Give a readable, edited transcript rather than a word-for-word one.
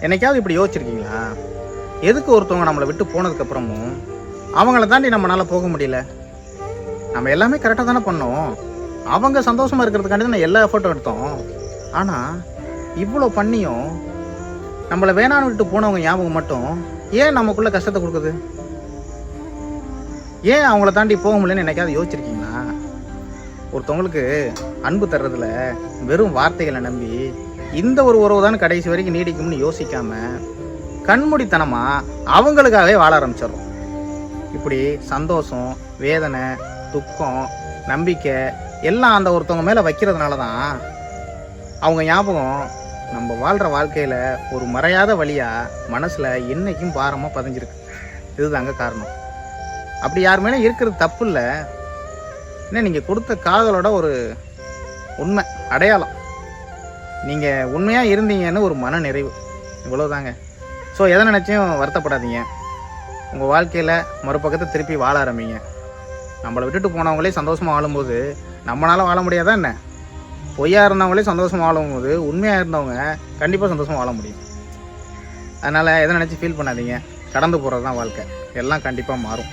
என்னைக்காவது இப்படி யோசிச்சிருக்கீங்களா? எதுக்கு ஒருத்தவங்க நம்மளை விட்டு போனதுக்கப்புறமும் அவங்கள தாண்டி நம்மளால் போக முடியல? நம்ம எல்லாமே கரெக்டாக தானே பண்ணோம். அவங்க சந்தோஷமாக இருக்கிறதுக்காண்டி தான் எல்லா எஃபர்ட்டும் எடுத்தோம். ஆனால் இவ்வளோ பண்ணியும் நம்மளை வேணான்னு விட்டு போனவங்க ஞாபகம் மட்டும் ஏன் நமக்குள்ள கஷ்டத்தை கொடுக்குது? ஏன் அவங்கள தாண்டி போக முடியலன்னு என்னைக்காவது யோசிச்சிருக்கீங்களா? ஒருத்தவங்களுக்கு அன்பு தர்றதுல வெறும் வார்த்தைகளை நம்பி இந்த ஒரு உறவு தான் கடைசி வரைக்கும் நீடிக்கும்னு யோசிக்காம கண்மூடித்தனமா அவங்களுக்காகவே வாழ ஆரம்பிச்சிடறோம். இப்படி சந்தோஷம், வேதனை, துக்கம், நம்பிக்கை எல்லாம் அந்த ஒருத்தவங்க மேலே வைக்கிறதுனால தான் அவங்க ஞாபகம் நம்ம வாழ்கிற வாழ்க்கையில் ஒரு மறையாத வழியாக மனசில் என்றைக்கும் பாரமாக பதிஞ்சிருக்கு. இதுதாங்க காரணம். அப்படி யார் மேலே இருக்கிறது தப்பு இல்லை. ஏன்னா நீங்கள் கொடுத்த காதலோட ஒரு உண்மை அடையாளம். நீங்கள் உண்மையாக இருந்தீங்கன்னு ஒரு மன நிறைவு, இவ்வளோதாங்க. ஸோ எதை நினச்சியும் வருத்தப்படாதீங்க. உங்கள் வாழ்க்கையில் மறுபக்கத்தை திருப்பி வாழ ஆரம்பிங்க. நம்மளை விட்டுட்டு போனவங்களே சந்தோஷமாக வாழும்போது நம்மளால் வாழ முடியாதா என்ன? பொய்யா இருந்தவங்களே சந்தோஷமாக வாழும்போது உண்மையாக இருந்தவங்க கண்டிப்பாக சந்தோஷமாக வாழ முடியும். அதனால் எதை நினச்சி ஃபீல் பண்ணாதீங்க. கடந்து போகிறது தான் வாழ்க்கை. எல்லாம் கண்டிப்பாக மாறும்.